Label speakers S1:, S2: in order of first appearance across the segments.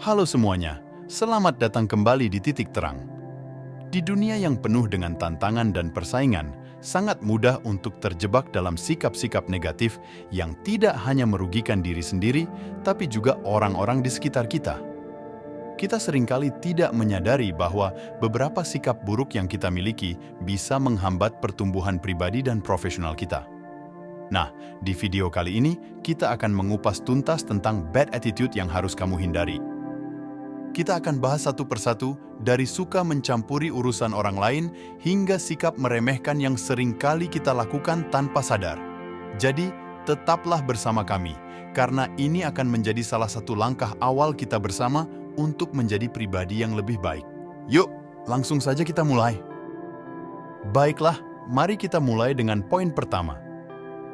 S1: Halo semuanya, selamat datang kembali di Titik Terang. Di dunia yang penuh dengan tantangan dan persaingan, sangat mudah untuk terjebak dalam sikap-sikap negatif yang tidak hanya merugikan diri sendiri, tapi juga orang-orang di sekitar kita. Kita seringkali tidak menyadari bahwa beberapa sikap buruk yang kita miliki bisa menghambat pertumbuhan pribadi dan profesional kita. Nah, di video kali ini, kita akan mengupas tuntas tentang bad attitude yang harus kamu hindari. Kita akan bahas satu persatu dari suka mencampuri urusan orang lain hingga sikap meremehkan yang sering kali kita lakukan tanpa sadar. Jadi, tetaplah bersama kami, karena ini akan menjadi salah satu langkah awal kita bersama untuk menjadi pribadi yang lebih baik. Yuk, langsung saja kita mulai. Baiklah, mari kita mulai dengan poin pertama.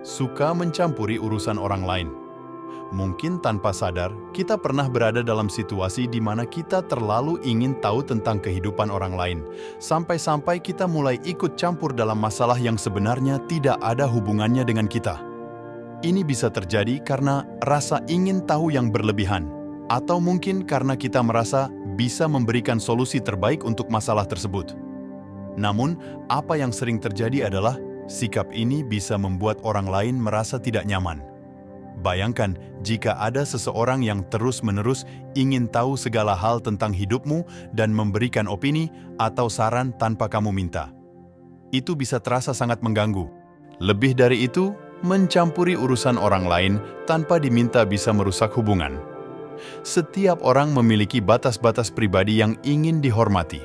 S1: Suka mencampuri urusan orang lain. Mungkin tanpa sadar, kita pernah berada dalam situasi di mana kita terlalu ingin tahu tentang kehidupan orang lain, sampai-sampai kita mulai ikut campur dalam masalah yang sebenarnya tidak ada hubungannya dengan kita. Ini bisa terjadi karena rasa ingin tahu yang berlebihan, atau mungkin karena kita merasa bisa memberikan solusi terbaik untuk masalah tersebut. Namun, apa yang sering terjadi adalah sikap ini bisa membuat orang lain merasa tidak nyaman. Bayangkan jika ada seseorang yang terus-menerus ingin tahu segala hal tentang hidupmu dan memberikan opini atau saran tanpa kamu minta. Itu bisa terasa sangat mengganggu. Lebih dari itu, mencampuri urusan orang lain tanpa diminta bisa merusak hubungan. Setiap orang memiliki batas-batas pribadi yang ingin dihormati.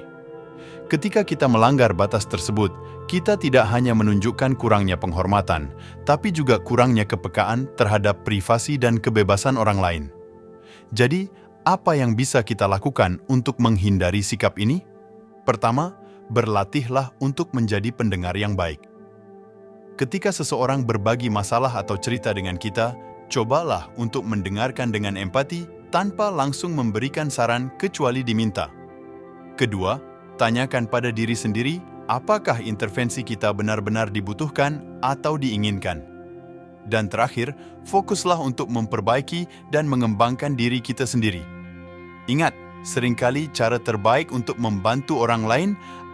S1: Ketika kita melanggar batas tersebut, kita tidak hanya menunjukkan kurangnya penghormatan, tapi juga kurangnya kepekaan terhadap privasi dan kebebasan orang lain. Jadi, apa yang bisa kita lakukan untuk menghindari sikap ini? Pertama, berlatihlah untuk menjadi pendengar yang baik. Ketika seseorang berbagi masalah atau cerita dengan kita, cobalah untuk mendengarkan dengan empati tanpa langsung memberikan saran kecuali diminta. Kedua, tanyakan pada diri sendiri, apakah intervensi kita benar-benar dibutuhkan atau diinginkan? Dan terakhir, fokuslah untuk memperbaiki dan mengembangkan diri kita sendiri. Ingat, seringkali cara terbaik untuk membantu orang lain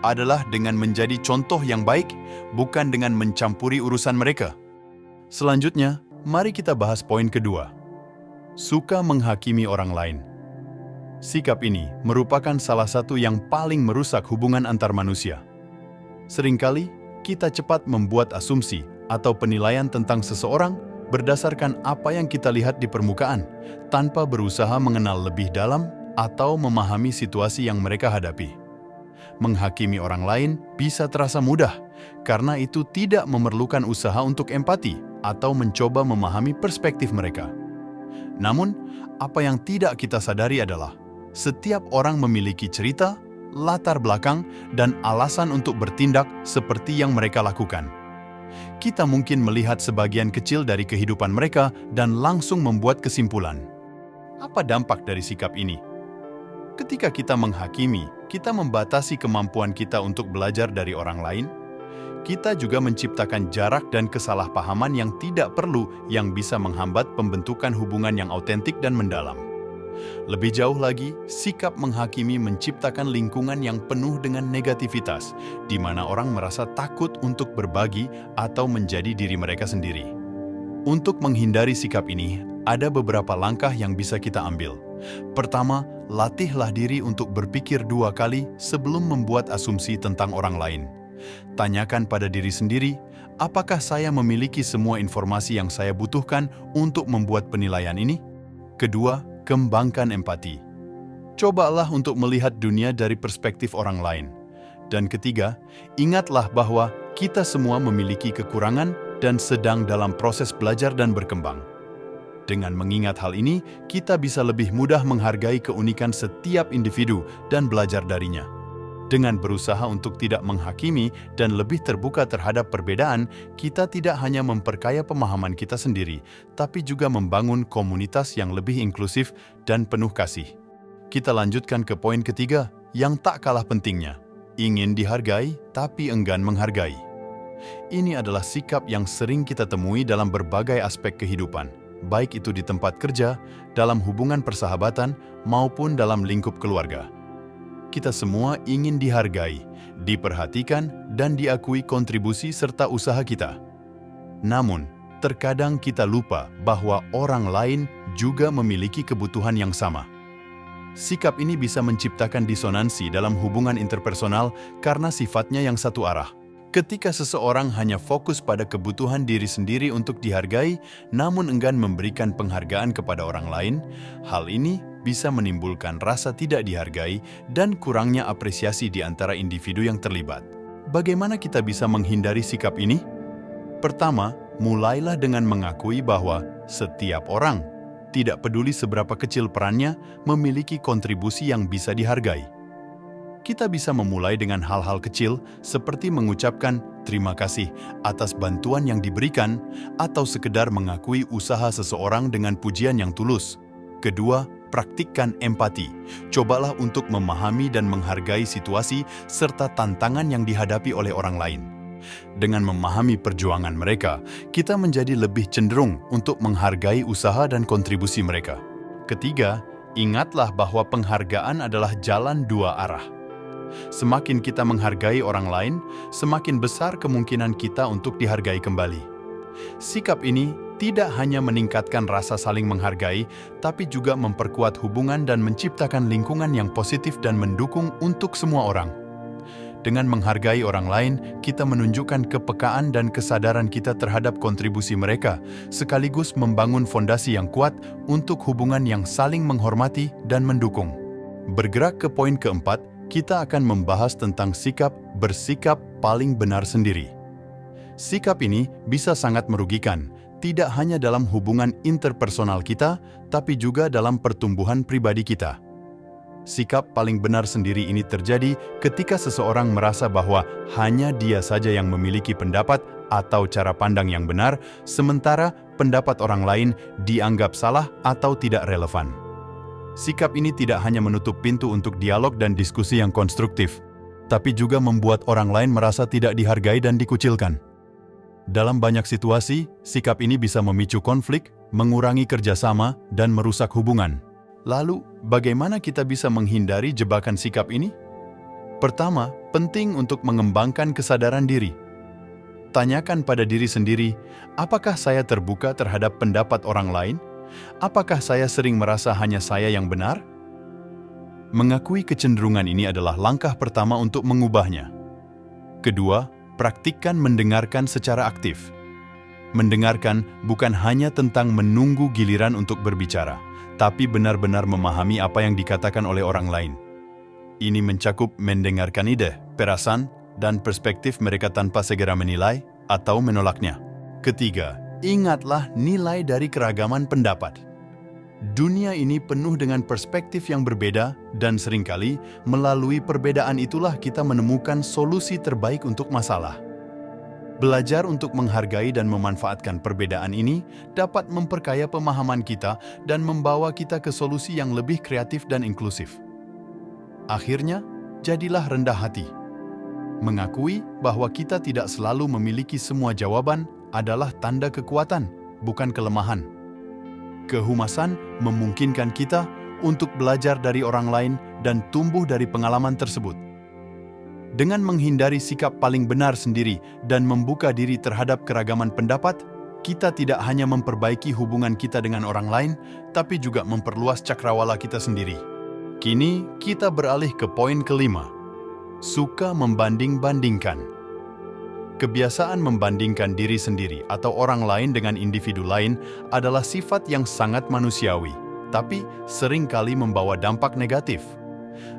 S1: adalah dengan menjadi contoh yang baik, bukan dengan mencampuri urusan mereka. Selanjutnya, mari kita bahas poin kedua. Suka menghakimi orang lain. Sikap ini merupakan salah satu yang paling merusak hubungan antar manusia. Seringkali, kita cepat membuat asumsi atau penilaian tentang seseorang berdasarkan apa yang kita lihat di permukaan, tanpa berusaha mengenal lebih dalam atau memahami situasi yang mereka hadapi. Menghakimi orang lain bisa terasa mudah, karena itu tidak memerlukan usaha untuk empati atau mencoba memahami perspektif mereka. Namun, apa yang tidak kita sadari adalah setiap orang memiliki cerita, latar belakang, dan alasan untuk bertindak seperti yang mereka lakukan. Kita mungkin melihat sebagian kecil dari kehidupan mereka dan langsung membuat kesimpulan. Apa dampak dari sikap ini? Ketika kita menghakimi, kita membatasi kemampuan kita untuk belajar dari orang lain. Kita juga menciptakan jarak dan kesalahpahaman yang tidak perlu yang bisa menghambat pembentukan hubungan yang autentik dan mendalam. Lebih jauh lagi, sikap menghakimi menciptakan lingkungan yang penuh dengan negativitas, di mana orang merasa takut untuk berbagi atau menjadi diri mereka sendiri. Untuk menghindari sikap ini, ada beberapa langkah yang bisa kita ambil. Pertama, latihlah diri untuk berpikir 2 kali sebelum membuat asumsi tentang orang lain. Tanyakan pada diri sendiri, apakah saya memiliki semua informasi yang saya butuhkan untuk membuat penilaian ini? Kedua, kembangkan empati. Cobalah untuk melihat dunia dari perspektif orang lain. Dan ketiga, ingatlah bahwa kita semua memiliki kekurangan dan sedang dalam proses belajar dan berkembang. Dengan mengingat hal ini, kita bisa lebih mudah menghargai keunikan setiap individu dan belajar darinya. Dengan berusaha untuk tidak menghakimi dan lebih terbuka terhadap perbedaan, kita tidak hanya memperkaya pemahaman kita sendiri, tapi juga membangun komunitas yang lebih inklusif dan penuh kasih. Kita lanjutkan ke poin ketiga, yang tak kalah pentingnya. Ingin dihargai, tapi enggan menghargai. Ini adalah sikap yang sering kita temui dalam berbagai aspek kehidupan. baik itu di tempat kerja, dalam hubungan persahabatan, maupun dalam lingkup keluarga. Kita semua ingin dihargai, diperhatikan, dan diakui kontribusi serta usaha kita. Namun, terkadang kita lupa bahwa orang lain juga memiliki kebutuhan yang sama. Sikap ini bisa menciptakan disonansi dalam hubungan interpersonal karena sifatnya yang satu arah. Ketika seseorang hanya fokus pada kebutuhan diri sendiri untuk dihargai, namun enggan memberikan penghargaan kepada orang lain, hal ini bisa menimbulkan rasa tidak dihargai dan kurangnya apresiasi di antara individu yang terlibat. Bagaimana kita bisa menghindari sikap ini? Pertama, mulailah dengan mengakui bahwa setiap orang, tidak peduli seberapa kecil perannya, memiliki kontribusi yang bisa dihargai. Kita bisa memulai dengan hal-hal kecil seperti mengucapkan terima kasih atas bantuan yang diberikan atau sekedar mengakui usaha seseorang dengan pujian yang tulus. Kedua, praktikkan empati. Cobalah untuk memahami dan menghargai situasi serta tantangan yang dihadapi oleh orang lain. Dengan memahami perjuangan mereka, kita menjadi lebih cenderung untuk menghargai usaha dan kontribusi mereka. Ketiga, ingatlah bahwa penghargaan adalah jalan dua arah. Semakin kita menghargai orang lain, semakin besar kemungkinan kita untuk dihargai kembali. Sikap ini tidak hanya meningkatkan rasa saling menghargai, tapi juga memperkuat hubungan dan menciptakan lingkungan yang positif dan mendukung untuk semua orang. Dengan menghargai orang lain, kita menunjukkan kepekaan dan kesadaran kita terhadap kontribusi mereka, sekaligus membangun fondasi yang kuat untuk hubungan yang saling menghormati dan mendukung. Bergerak ke poin keempat, kita akan membahas tentang bersikap paling benar sendiri. Sikap ini bisa sangat merugikan, tidak hanya dalam hubungan interpersonal kita, tapi juga dalam pertumbuhan pribadi kita. Sikap paling benar sendiri ini terjadi ketika seseorang merasa bahwa hanya dia saja yang memiliki pendapat atau cara pandang yang benar, sementara pendapat orang lain dianggap salah atau tidak relevan. Sikap ini tidak hanya menutup pintu untuk dialog dan diskusi yang konstruktif, tapi juga membuat orang lain merasa tidak dihargai dan dikucilkan. Dalam banyak situasi, sikap ini bisa memicu konflik, mengurangi kerjasama, dan merusak hubungan. Lalu, bagaimana kita bisa menghindari jebakan sikap ini? Pertama, penting untuk mengembangkan kesadaran diri. Tanyakan pada diri sendiri, apakah saya terbuka terhadap pendapat orang lain? Apakah saya sering merasa hanya saya yang benar? Mengakui kecenderungan ini adalah langkah pertama untuk mengubahnya. Kedua, praktikkan mendengarkan secara aktif. Mendengarkan bukan hanya tentang menunggu giliran untuk berbicara, tapi benar-benar memahami apa yang dikatakan oleh orang lain. Ini mencakup mendengarkan ide, perasaan, dan perspektif mereka tanpa segera menilai atau menolaknya. Ketiga, ingatlah nilai dari keragaman pendapat. Dunia ini penuh dengan perspektif yang berbeda dan seringkali melalui perbedaan itulah kita menemukan solusi terbaik untuk masalah. Belajar untuk menghargai dan memanfaatkan perbedaan ini dapat memperkaya pemahaman kita dan membawa kita ke solusi yang lebih kreatif dan inklusif. Akhirnya, jadilah rendah hati. Mengakui bahwa kita tidak selalu memiliki semua jawaban adalah tanda kekuatan, bukan kelemahan. Kehumasan memungkinkan kita untuk belajar dari orang lain dan tumbuh dari pengalaman tersebut. Dengan menghindari sikap paling benar sendiri dan membuka diri terhadap keragaman pendapat, kita tidak hanya memperbaiki hubungan kita dengan orang lain, tapi juga memperluas cakrawala kita sendiri. Kini, kita beralih ke poin kelima. Suka membanding-bandingkan. Kebiasaan membandingkan diri sendiri atau orang lain dengan individu lain adalah sifat yang sangat manusiawi, tapi seringkali membawa dampak negatif.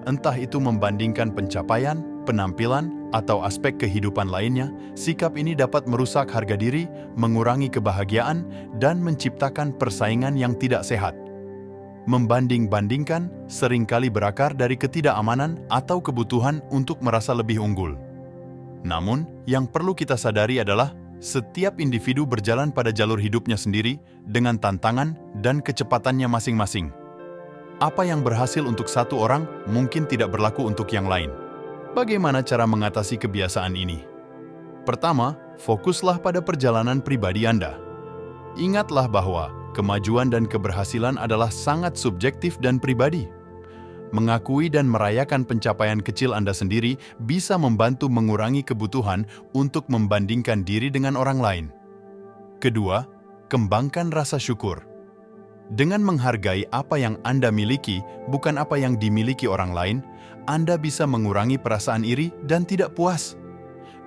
S1: Entah itu membandingkan pencapaian, penampilan, atau aspek kehidupan lainnya, sikap ini dapat merusak harga diri, mengurangi kebahagiaan, dan menciptakan persaingan yang tidak sehat. Membanding-bandingkan seringkali berakar dari ketidakamanan atau kebutuhan untuk merasa lebih unggul. Namun, yang perlu kita sadari adalah setiap individu berjalan pada jalur hidupnya sendiri dengan tantangan dan kecepatannya masing-masing. Apa yang berhasil untuk satu orang mungkin tidak berlaku untuk yang lain. Bagaimana cara mengatasi kebiasaan ini? Pertama, fokuslah pada perjalanan pribadi Anda. Ingatlah bahwa Kemajuan dan keberhasilan adalah sangat subjektif dan pribadi. Mengakui dan merayakan pencapaian kecil Anda sendiri bisa membantu mengurangi kebutuhan untuk membandingkan diri dengan orang lain. Kedua, kembangkan rasa syukur. Dengan menghargai apa yang Anda miliki, bukan apa yang dimiliki orang lain, Anda bisa mengurangi perasaan iri dan tidak puas.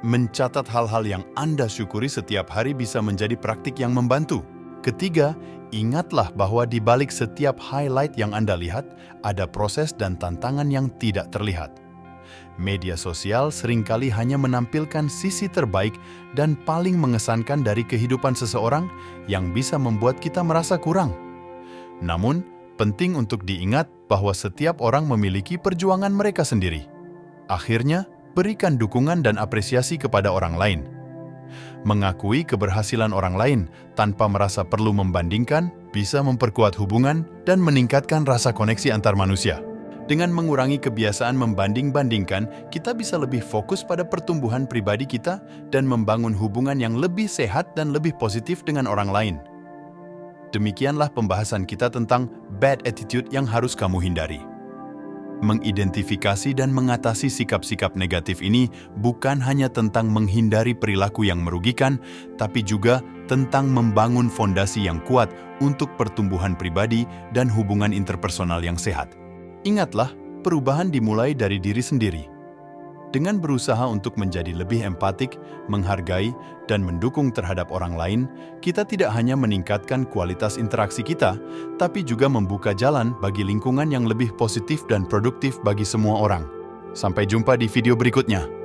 S1: Mencatat hal-hal yang Anda syukuri setiap hari bisa menjadi praktik yang membantu. Ketiga, ingatlah bahwa di balik setiap highlight yang Anda lihat, ada proses dan tantangan yang tidak terlihat. Media sosial seringkali hanya menampilkan sisi terbaik dan paling mengesankan dari kehidupan seseorang yang bisa membuat kita merasa kurang. Namun, penting untuk diingat bahwa setiap orang memiliki perjuangan mereka sendiri. Akhirnya, berikan dukungan dan apresiasi kepada orang lain. Mengakui keberhasilan orang lain tanpa merasa perlu membandingkan bisa memperkuat hubungan dan meningkatkan rasa koneksi antar manusia. Dengan mengurangi kebiasaan membanding-bandingkan, kita bisa lebih fokus pada pertumbuhan pribadi kita dan membangun hubungan yang lebih sehat dan lebih positif dengan orang lain. Demikianlah pembahasan kita tentang bad attitude yang harus kamu hindari. Mengidentifikasi dan mengatasi sikap-sikap negatif ini bukan hanya tentang menghindari perilaku yang merugikan, tapi juga tentang membangun fondasi yang kuat untuk pertumbuhan pribadi dan hubungan interpersonal yang sehat. Ingatlah, perubahan dimulai dari diri sendiri. Dengan berusaha untuk menjadi lebih empatik, menghargai, dan mendukung terhadap orang lain, kita tidak hanya meningkatkan kualitas interaksi kita, tapi juga membuka jalan bagi lingkungan yang lebih positif dan produktif bagi semua orang. Sampai jumpa di video berikutnya.